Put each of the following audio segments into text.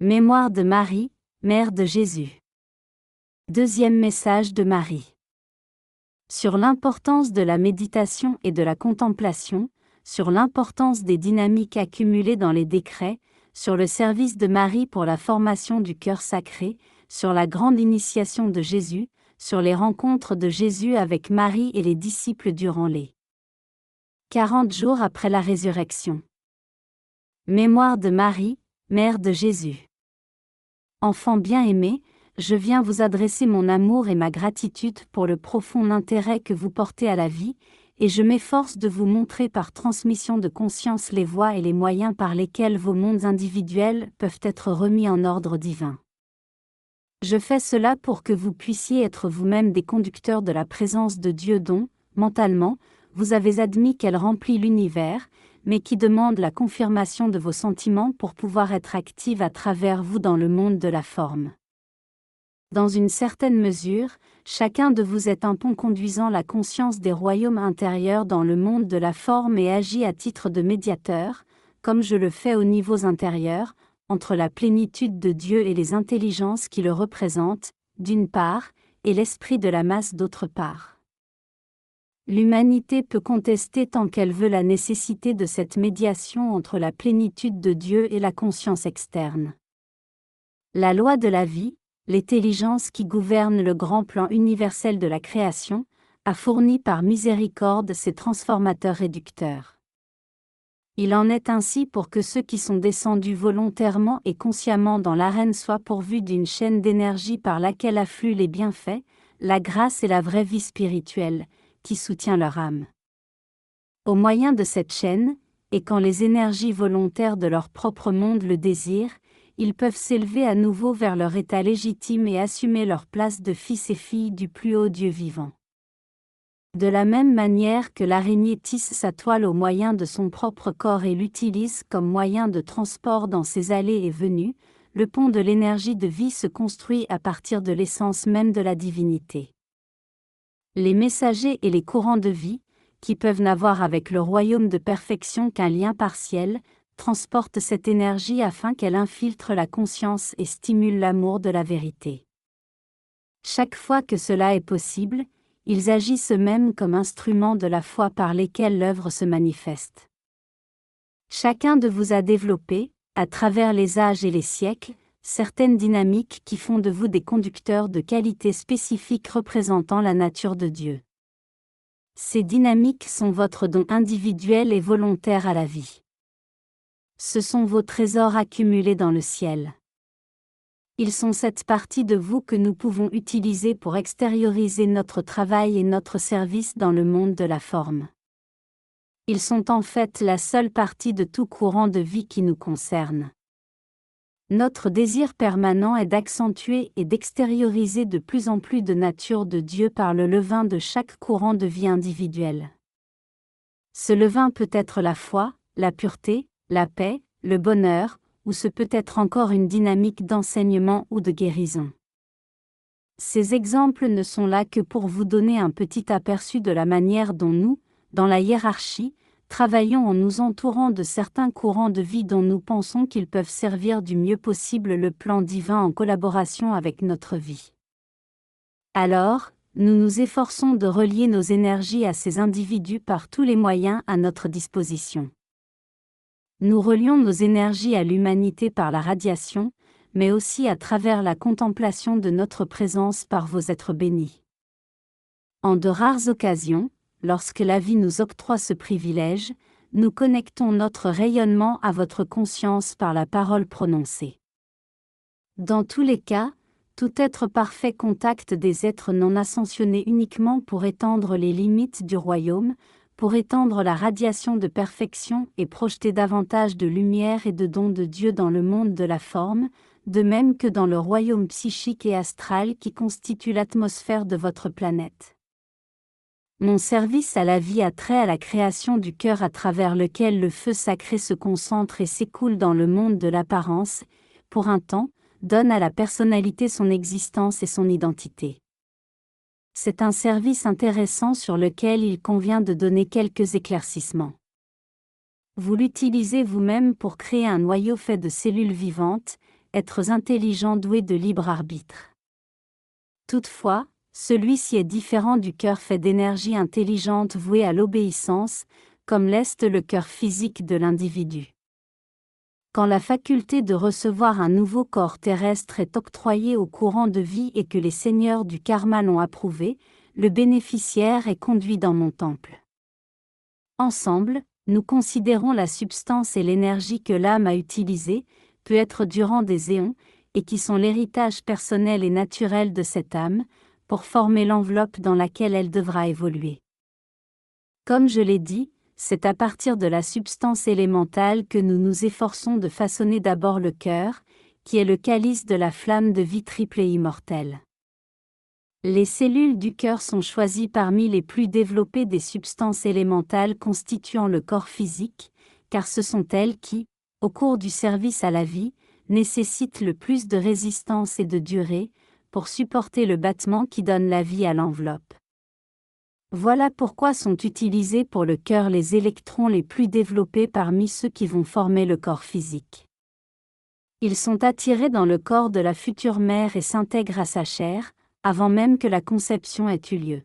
Mémoire de Marie, mère de Jésus. Deuxième message de Marie. Sur l'importance de la méditation et de la contemplation, sur l'importance des dynamiques accumulées dans les décrets, sur le service de Marie pour la formation du cœur sacré, sur la grande initiation de Jésus, sur les rencontres de Jésus avec Marie et les disciples durant les 40 jours après la résurrection. Mémoire de Marie, mère de Jésus. Enfants bien-aimés, je viens vous adresser mon amour et ma gratitude pour le profond intérêt que vous portez à la vie, et je m'efforce de vous montrer par transmission de conscience les voies et les moyens par lesquels vos mondes individuels peuvent être remis en ordre divin. Je fais cela pour que vous puissiez être vous-même des conducteurs de la présence de Dieu dont, mentalement, vous avez admis qu'elle remplit l'univers, mais qui demande la confirmation de vos sentiments pour pouvoir être active à travers vous dans le monde de la forme. Dans une certaine mesure, chacun de vous est un pont conduisant la conscience des royaumes intérieurs dans le monde de la forme et agit à titre de médiateur, comme je le fais aux niveaux intérieurs, entre la plénitude de Dieu et les intelligences qui le représentent, d'une part, et l'esprit de la masse d'autre part. L'humanité peut contester tant qu'elle veut la nécessité de cette médiation entre la plénitude de Dieu et la conscience externe. La loi de la vie, l'intelligence qui gouverne le grand plan universel de la création, a fourni par miséricorde ses transformateurs réducteurs. Il en est ainsi pour que ceux qui sont descendus volontairement et consciemment dans l'arène soient pourvus d'une chaîne d'énergie par laquelle affluent les bienfaits, la grâce et la vraie vie spirituelle, qui soutient leur âme. Au moyen de cette chaîne, et quand les énergies volontaires de leur propre monde le désirent, ils peuvent s'élever à nouveau vers leur état légitime et assumer leur place de fils et filles du plus haut Dieu vivant. De la même manière que l'araignée tisse sa toile au moyen de son propre corps et l'utilise comme moyen de transport dans ses allées et venues, le pont de l'énergie de vie se construit à partir de l'essence même de la divinité. Les messagers et les courants de vie, qui peuvent n'avoir avec le royaume de perfection qu'un lien partiel, transportent cette énergie afin qu'elle infiltre la conscience et stimule l'amour de la vérité. Chaque fois que cela est possible, ils agissent eux-mêmes comme instruments de la foi par lesquels l'œuvre se manifeste. Chacun de vous a développé, à travers les âges et les siècles, certaines dynamiques qui font de vous des conducteurs de qualité spécifique représentant la nature de Dieu. Ces dynamiques sont votre don individuel et volontaire à la vie. Ce sont vos trésors accumulés dans le ciel. Ils sont cette partie de vous que nous pouvons utiliser pour extérioriser notre travail et notre service dans le monde de la forme. Ils sont en fait la seule partie de tout courant de vie qui nous concerne. Notre désir permanent est d'accentuer et d'extérioriser de plus en plus de nature de Dieu par le levain de chaque courant de vie individuel. Ce levain peut être la foi, la pureté, la paix, le bonheur, ou ce peut être encore une dynamique d'enseignement ou de guérison. Ces exemples ne sont là que pour vous donner un petit aperçu de la manière dont nous, dans la hiérarchie, travaillons en nous entourant de certains courants de vie dont nous pensons qu'ils peuvent servir du mieux possible le plan divin en collaboration avec notre vie. Alors, nous nous efforçons de relier nos énergies à ces individus par tous les moyens à notre disposition. Nous relions nos énergies à l'humanité par la radiation, mais aussi à travers la contemplation de notre présence par vos êtres bénis. En de rares occasions, lorsque la vie nous octroie ce privilège, nous connectons notre rayonnement à votre conscience par la parole prononcée. Dans tous les cas, tout être parfait contacte des êtres non ascensionnés uniquement pour étendre les limites du royaume, pour étendre la radiation de perfection et projeter davantage de lumière et de dons de Dieu dans le monde de la forme, de même que dans le royaume psychique et astral qui constitue l'atmosphère de votre planète. Mon service à la vie a trait à la création du cœur à travers lequel le feu sacré se concentre et s'écoule dans le monde de l'apparence, pour un temps, donne à la personnalité son existence et son identité. C'est un service intéressant sur lequel il convient de donner quelques éclaircissements. Vous l'utilisez vous-même pour créer un noyau fait de cellules vivantes, êtres intelligents doués de libre arbitre. Toutefois, celui-ci est différent du cœur fait d'énergie intelligente vouée à l'obéissance, comme l'est le cœur physique de l'individu. Quand la faculté de recevoir un nouveau corps terrestre est octroyée au courant de vie et que les seigneurs du karma l'ont approuvé, le bénéficiaire est conduit dans mon temple. Ensemble, nous considérons la substance et l'énergie que l'âme a utilisée, peut être durant des éons, et qui sont l'héritage personnel et naturel de cette âme, pour former l'enveloppe dans laquelle elle devra évoluer. Comme je l'ai dit, c'est à partir de la substance élémentale que nous nous efforçons de façonner d'abord le cœur, qui est le calice de la flamme de vie triple et immortelle. Les cellules du cœur sont choisies parmi les plus développées des substances élémentales constituant le corps physique, car ce sont elles qui, au cours du service à la vie, nécessitent le plus de résistance et de durée, pour supporter le battement qui donne la vie à l'enveloppe. Voilà pourquoi sont utilisés pour le cœur les électrons les plus développés parmi ceux qui vont former le corps physique. Ils sont attirés dans le corps de la future mère et s'intègrent à sa chair, avant même que la conception ait eu lieu.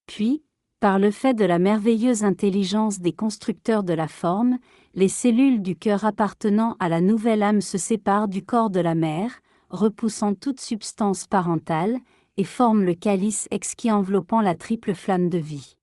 Puis, par le fait de la merveilleuse intelligence des constructeurs de la forme, les cellules du cœur appartenant à la nouvelle âme se séparent du corps de la mère, repoussant toute substance parentale, et forment le calice exquis enveloppant la triple flamme de vie.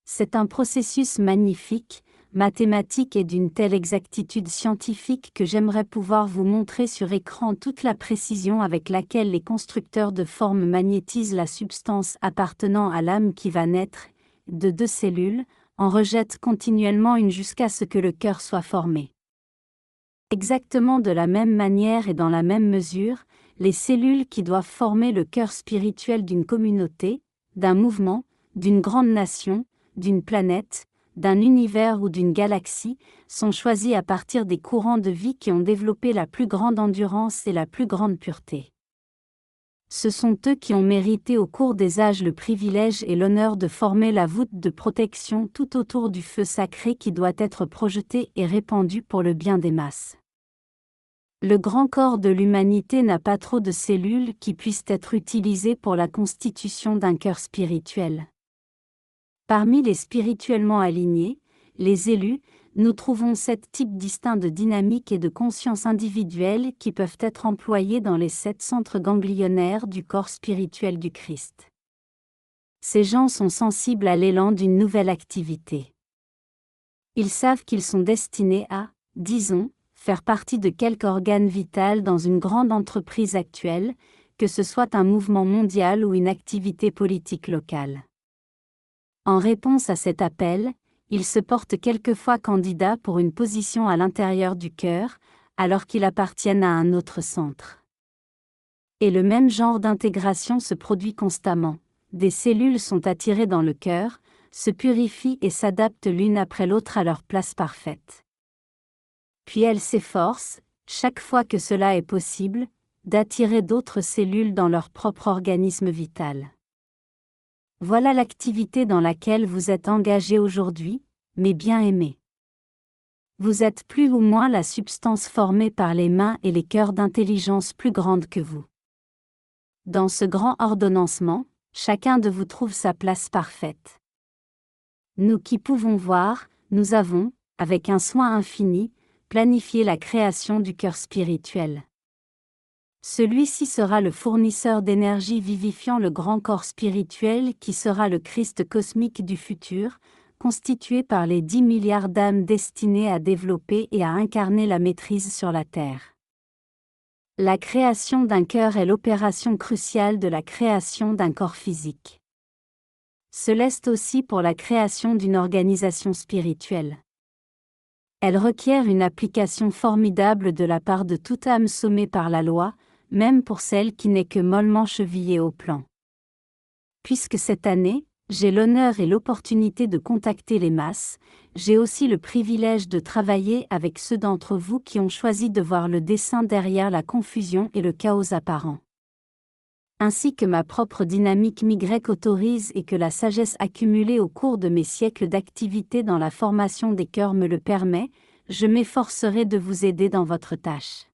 C'est un processus magnifique, mathématique et d'une telle exactitude scientifique que j'aimerais pouvoir vous montrer sur écran toute la précision avec laquelle les constructeurs de formes magnétisent la substance appartenant à l'âme qui va naître, de deux cellules, en rejettent continuellement une jusqu'à ce que le cœur soit formé. Exactement de la même manière et dans la même mesure, les cellules qui doivent former le cœur spirituel d'une communauté, d'un mouvement, d'une grande nation, d'une planète, d'un univers ou d'une galaxie, sont choisies à partir des courants de vie qui ont développé la plus grande endurance et la plus grande pureté. Ce sont eux qui ont mérité au cours des âges le privilège et l'honneur de former la voûte de protection tout autour du feu sacré qui doit être projeté et répandu pour le bien des masses. Le grand corps de l'humanité n'a pas trop de cellules qui puissent être utilisées pour la constitution d'un cœur spirituel. Parmi les spirituellement alignés, les élus, nous trouvons 7 types distincts de dynamique et de conscience individuelle qui peuvent être employés dans les 7 centres ganglionnaires du corps spirituel du Christ. Ces gens sont sensibles à l'élan d'une nouvelle activité. Ils savent qu'ils sont destinés à, disons, faire partie de quelque organe vital dans une grande entreprise actuelle, que ce soit un mouvement mondial ou une activité politique locale. En réponse à cet appel, ils se portent quelquefois candidats pour une position à l'intérieur du cœur, alors qu'ils appartiennent à un autre centre. Et le même genre d'intégration se produit constamment. Des cellules sont attirées dans le cœur, se purifient et s'adaptent l'une après l'autre à leur place parfaite. Puis elles s'efforcent, chaque fois que cela est possible, d'attirer d'autres cellules dans leur propre organisme vital. Voilà l'activité dans laquelle vous êtes engagés aujourd'hui, mes bien-aimés. Vous êtes plus ou moins la substance formée par les mains et les cœurs d'intelligence plus grande que vous. Dans ce grand ordonnancement, chacun de vous trouve sa place parfaite. Nous qui pouvons voir, nous avons, avec un soin infini, planifié la création du cœur spirituel. Celui-ci sera le fournisseur d'énergie vivifiant le grand corps spirituel qui sera le Christ cosmique du futur, constitué par les 10 milliards d'âmes destinées à développer et à incarner la maîtrise sur la Terre. La création d'un cœur est l'opération cruciale de la création d'un corps physique. Ce l'est aussi pour la création d'une organisation spirituelle. Elle requiert une application formidable de la part de toute âme sommée par la loi, même pour celle qui n'est que mollement chevillée au plan. Puisque cette année, j'ai l'honneur et l'opportunité de contacter les masses, j'ai aussi le privilège de travailler avec ceux d'entre vous qui ont choisi de voir le dessein derrière la confusion et le chaos apparent. Ainsi que ma propre dynamique Y autorise et que la sagesse accumulée au cours de mes siècles d'activité dans la formation des cœurs me le permet, je m'efforcerai de vous aider dans votre tâche.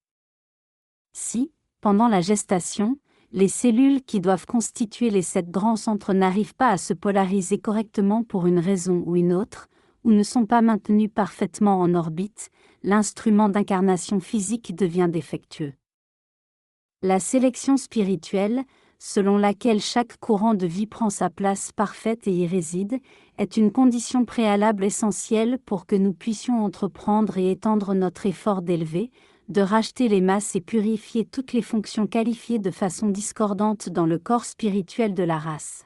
Si, pendant la gestation, les cellules qui doivent constituer les 7 grands centres n'arrivent pas à se polariser correctement pour une raison ou une autre, ou ne sont pas maintenues parfaitement en orbite, l'instrument d'incarnation physique devient défectueux. La sélection spirituelle, selon laquelle chaque courant de vie prend sa place parfaite et y réside, est une condition préalable essentielle pour que nous puissions entreprendre et étendre notre effort d'élever, de racheter les masses et purifier toutes les fonctions qualifiées de façon discordante dans le corps spirituel de la race.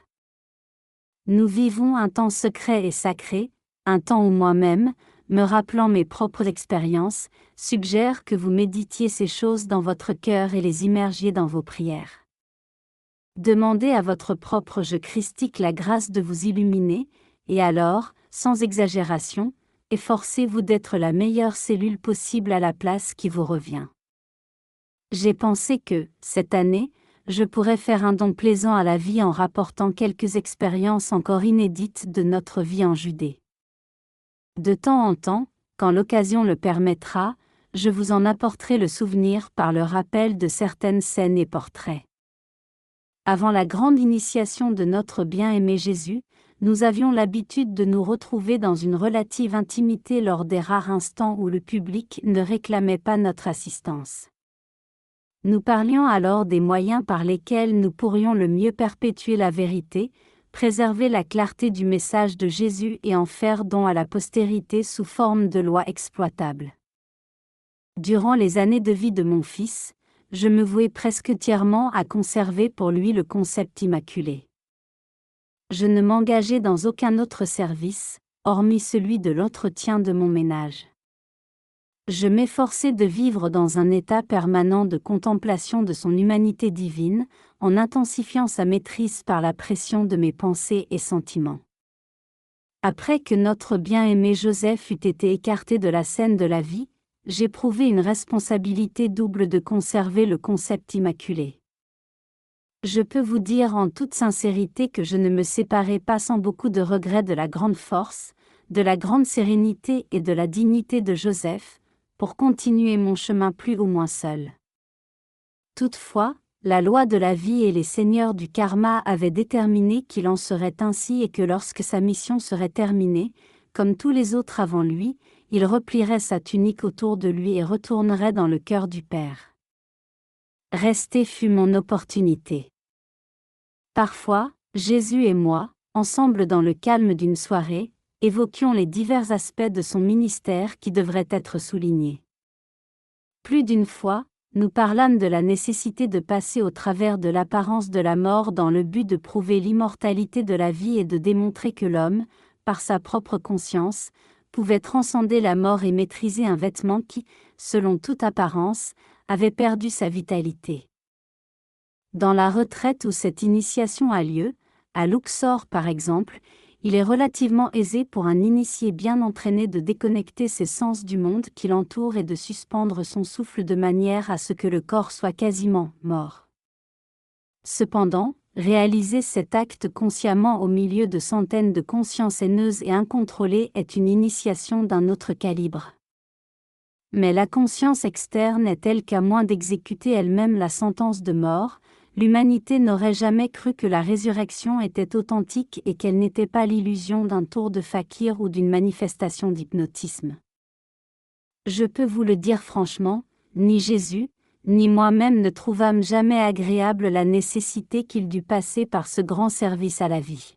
Nous vivons un temps secret et sacré, un temps où moi-même, me rappelant mes propres expériences, suggère que vous méditiez ces choses dans votre cœur et les immergiez dans vos prières. Demandez à votre propre je christique la grâce de vous illuminer, et alors, sans exagération, efforcez-vous d'être la meilleure cellule possible à la place qui vous revient. J'ai pensé que, cette année, je pourrais faire un don plaisant à la vie en rapportant quelques expériences encore inédites de notre vie en Judée. De temps en temps, quand l'occasion le permettra, je vous en apporterai le souvenir par le rappel de certaines scènes et portraits. Avant la grande initiation de notre bien-aimé Jésus, nous avions l'habitude de nous retrouver dans une relative intimité lors des rares instants où le public ne réclamait pas notre assistance. Nous parlions alors des moyens par lesquels nous pourrions le mieux perpétuer la vérité, préserver la clarté du message de Jésus et en faire don à la postérité sous forme de loi exploitable. Durant les années de vie de mon fils, je me vouais presque entièrement à conserver pour lui le concept immaculé. Je ne m'engageais dans aucun autre service, hormis celui de l'entretien de mon ménage. Je m'efforçais de vivre dans un état permanent de contemplation de son humanité divine, en intensifiant sa maîtrise par la pression de mes pensées et sentiments. Après que notre bien-aimé Joseph eut été écarté de la scène de la vie, j'éprouvais une responsabilité double de conserver le concept immaculé. Je peux vous dire en toute sincérité que je ne me séparai pas sans beaucoup de regret de la grande force, de la grande sérénité et de la dignité de Joseph, pour continuer mon chemin plus ou moins seul. Toutefois, la loi de la vie et les seigneurs du karma avaient déterminé qu'il en serait ainsi et que lorsque sa mission serait terminée, comme tous les autres avant lui, il replierait sa tunique autour de lui et retournerait dans le cœur du Père. Rester fut mon opportunité. Parfois, Jésus et moi, ensemble dans le calme d'une soirée, évoquions les divers aspects de son ministère qui devraient être soulignés. Plus d'une fois, nous parlâmes de la nécessité de passer au travers de l'apparence de la mort dans le but de prouver l'immortalité de la vie et de démontrer que l'homme, par sa propre conscience, pouvait transcender la mort et maîtriser un vêtement qui, selon toute apparence, avait perdu sa vitalité. Dans la retraite où cette initiation a lieu, à Luxor par exemple, il est relativement aisé pour un initié bien entraîné de déconnecter ses sens du monde qui l'entoure et de suspendre son souffle de manière à ce que le corps soit quasiment mort. Cependant, réaliser cet acte consciemment au milieu de centaines de consciences haineuses et incontrôlées est une initiation d'un autre calibre. Mais la conscience externe est telle qu'à moins d'exécuter elle-même la sentence de mort, l'humanité n'aurait jamais cru que la résurrection était authentique et qu'elle n'était pas l'illusion d'un tour de fakir ou d'une manifestation d'hypnotisme. Je peux vous le dire franchement, ni Jésus, ni moi-même ne trouvâmes jamais agréable la nécessité qu'il dût passer par ce grand service à la vie.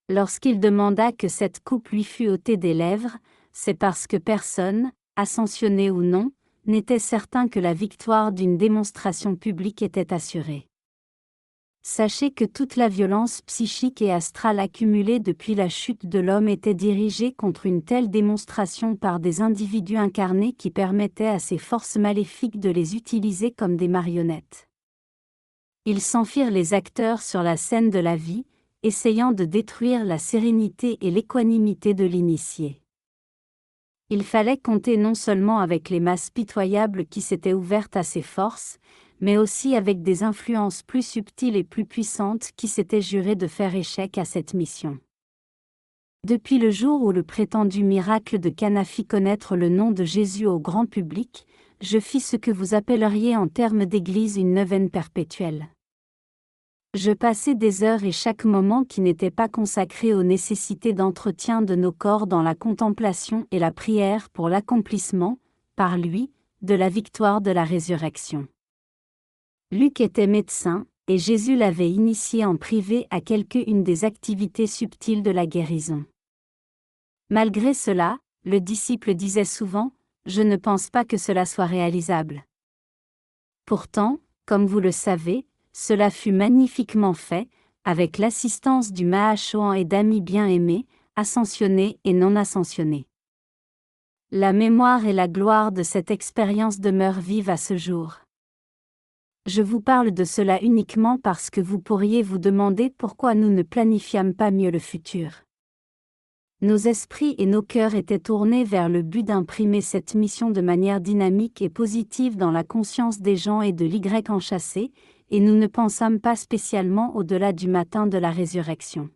Lorsqu'il demanda que cette coupe lui fût ôtée des lèvres, c'est parce que personne, ascensionné ou non, n'était certain que la victoire d'une démonstration publique était assurée. Sachez que toute la violence psychique et astrale accumulée depuis la chute de l'homme était dirigée contre une telle démonstration par des individus incarnés qui permettaient à ces forces maléfiques de les utiliser comme des marionnettes. Ils s'en firent les acteurs sur la scène de la vie, essayant de détruire la sérénité et l'équanimité de l'initié. Il fallait compter non seulement avec les masses pitoyables qui s'étaient ouvertes à ces forces, mais aussi avec des influences plus subtiles et plus puissantes qui s'étaient jurées de faire échec à cette mission. Depuis le jour où le prétendu miracle de Cana fit connaître le nom de Jésus au grand public, je fis ce que vous appelleriez en termes d'église une neuvaine perpétuelle. Je passais des heures et chaque moment qui n'était pas consacré aux nécessités d'entretien de nos corps dans la contemplation et la prière pour l'accomplissement, par lui, de la victoire de la résurrection. Luc était médecin, et Jésus l'avait initié en privé à quelques-unes des activités subtiles de la guérison. Malgré cela, le disciple disait souvent, « Je ne pense pas que cela soit réalisable. » Pourtant, comme vous le savez, cela fut magnifiquement fait, avec l'assistance du Mahachohan et d'amis bien-aimés, ascensionnés et non ascensionnés. La mémoire et la gloire de cette expérience demeurent vives à ce jour. Je vous parle de cela uniquement parce que vous pourriez vous demander pourquoi nous ne planifiâmes pas mieux le futur. Nos esprits et nos cœurs étaient tournés vers le but d'imprimer cette mission de manière dynamique et positive dans la conscience des gens et de l'Y enchâssé, et nous ne pensâmes pas spécialement au-delà du matin de la résurrection.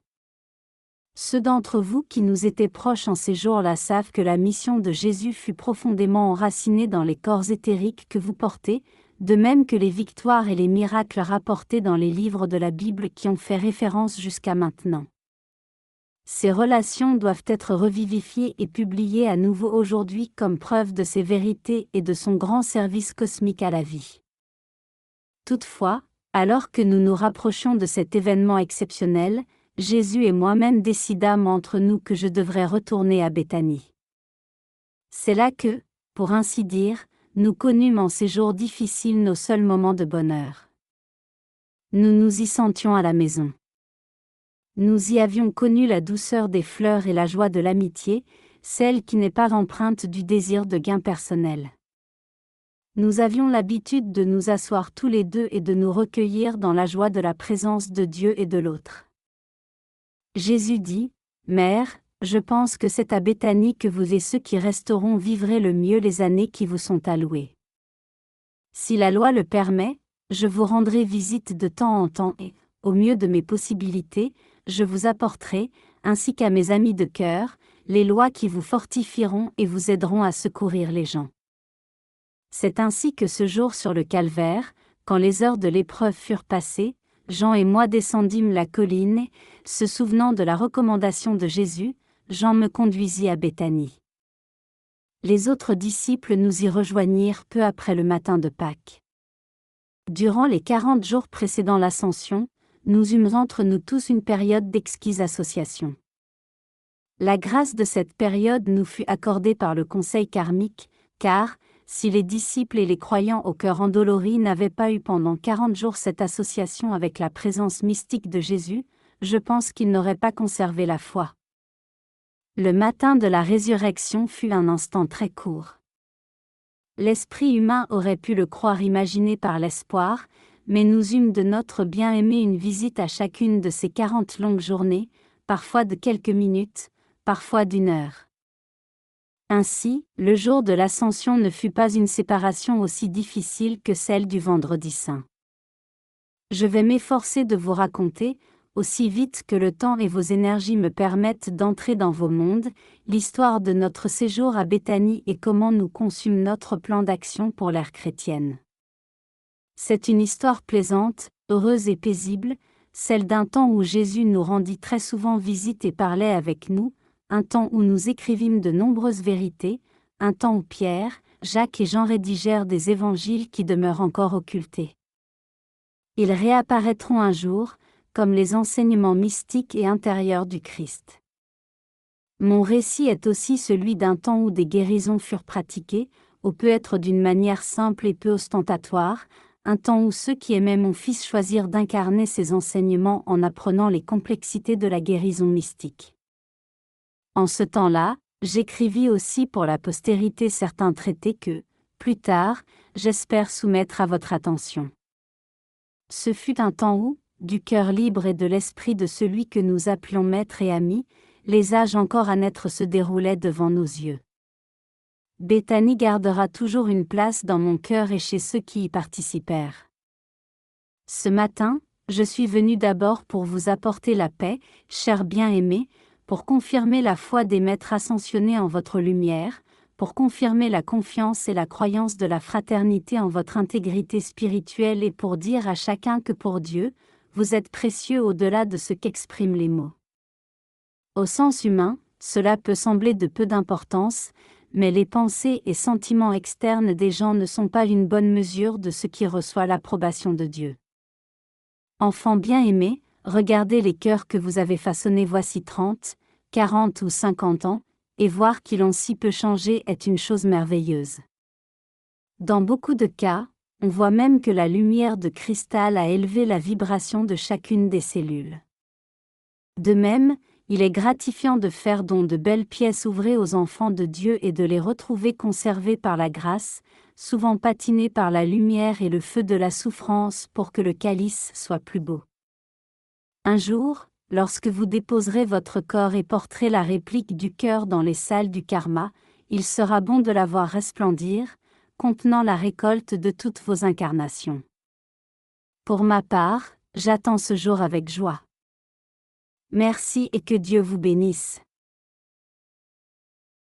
Ceux d'entre vous qui nous étaient proches en ces jours-là savent que la mission de Jésus fut profondément enracinée dans les corps éthériques que vous portez, de même que les victoires et les miracles rapportés dans les livres de la Bible qui ont fait référence jusqu'à maintenant. Ces relations doivent être revivifiées et publiées à nouveau aujourd'hui comme preuve de ces vérités et de son grand service cosmique à la vie. Toutefois, alors que nous nous rapprochions de cet événement exceptionnel, Jésus et moi-même décidâmes entre nous que je devrais retourner à Béthanie. C'est là que, pour ainsi dire, nous connûmes en ces jours difficiles nos seuls moments de bonheur. Nous nous y sentions à la maison. Nous y avions connu la douceur des fleurs et la joie de l'amitié, celle qui n'est pas empreinte du désir de gain personnel. Nous avions l'habitude de nous asseoir tous les deux et de nous recueillir dans la joie de la présence de Dieu et de l'autre. Jésus dit, « Mère, je pense que c'est à Béthanie que vous et ceux qui resteront vivrez le mieux les années qui vous sont allouées. Si la loi le permet, je vous rendrai visite de temps en temps et, au mieux de mes possibilités, je vous apporterai, ainsi qu'à mes amis de cœur, les lois qui vous fortifieront et vous aideront à secourir les gens. » C'est ainsi que ce jour sur le calvaire, quand les heures de l'épreuve furent passées, Jean et moi descendîmes la colline et, se souvenant de la recommandation de Jésus, Jean me conduisit à Béthanie. Les autres disciples nous y rejoignirent peu après le matin de Pâques. Durant les 40 jours précédant l'Ascension, nous eûmes entre nous tous une période d'exquise association. La grâce de cette période nous fut accordée par le conseil karmique, car, si les disciples et les croyants au cœur endolori n'avaient pas eu pendant 40 jours cette association avec la présence mystique de Jésus, je pense qu'ils n'auraient pas conservé la foi. Le matin de la résurrection fut un instant très court. L'esprit humain aurait pu le croire imaginé par l'espoir, mais nous eûmes de notre bien-aimé une visite à chacune de ces 40 longues journées, parfois de quelques minutes, parfois d'1 heure. Ainsi, le jour de l'Ascension ne fut pas une séparation aussi difficile que celle du Vendredi Saint. Je vais m'efforcer de vous raconter, aussi vite que le temps et vos énergies me permettent d'entrer dans vos mondes, l'histoire de notre séjour à Béthanie et comment nous conçûmes notre plan d'action pour l'ère chrétienne. C'est une histoire plaisante, heureuse et paisible, celle d'un temps où Jésus nous rendit très souvent visite et parlait avec nous, un temps où nous écrivîmes de nombreuses vérités, un temps où Pierre, Jacques et Jean rédigèrent des évangiles qui demeurent encore occultés. Ils réapparaîtront un jour, comme les enseignements mystiques et intérieurs du Christ. Mon récit est aussi celui d'un temps où des guérisons furent pratiquées, ou peut-être d'une manière simple et peu ostentatoire, un temps où ceux qui aimaient mon fils choisirent d'incarner ces enseignements en apprenant les complexités de la guérison mystique. En ce temps-là, j'écrivis aussi pour la postérité certains traités que, plus tard, j'espère soumettre à votre attention. Ce fut un temps où, du cœur libre et de l'esprit de celui que nous appelions maître et ami, les âges encore à naître se déroulaient devant nos yeux. Béthanie gardera toujours une place dans mon cœur et chez ceux qui y participèrent. Ce matin, je suis venu d'abord pour vous apporter la paix, cher bien-aimé, pour confirmer la foi des maîtres ascensionnés en votre lumière, pour confirmer la confiance et la croyance de la fraternité en votre intégrité spirituelle et pour dire à chacun que pour Dieu, vous êtes précieux au-delà de ce qu'expriment les mots. Au sens humain, cela peut sembler de peu d'importance, mais les pensées et sentiments externes des gens ne sont pas une bonne mesure de ce qui reçoit l'approbation de Dieu. Enfants bien-aimés, regardez les cœurs que vous avez façonnés voici 30, 40 ou 50 ans, et voir qu'ils ont si peu changé est une chose merveilleuse. Dans beaucoup de cas, on voit même que la lumière de cristal a élevé la vibration de chacune des cellules. De même, il est gratifiant de faire don de belles pièces ouvrées aux enfants de Dieu et de les retrouver conservées par la grâce, souvent patinées par la lumière et le feu de la souffrance pour que le calice soit plus beau. Un jour, lorsque vous déposerez votre corps et porterez la réplique du cœur dans les salles du karma, il sera bon de la voir resplendir, contenant la récolte de toutes vos incarnations. Pour ma part, j'attends ce jour avec joie. Merci et que Dieu vous bénisse.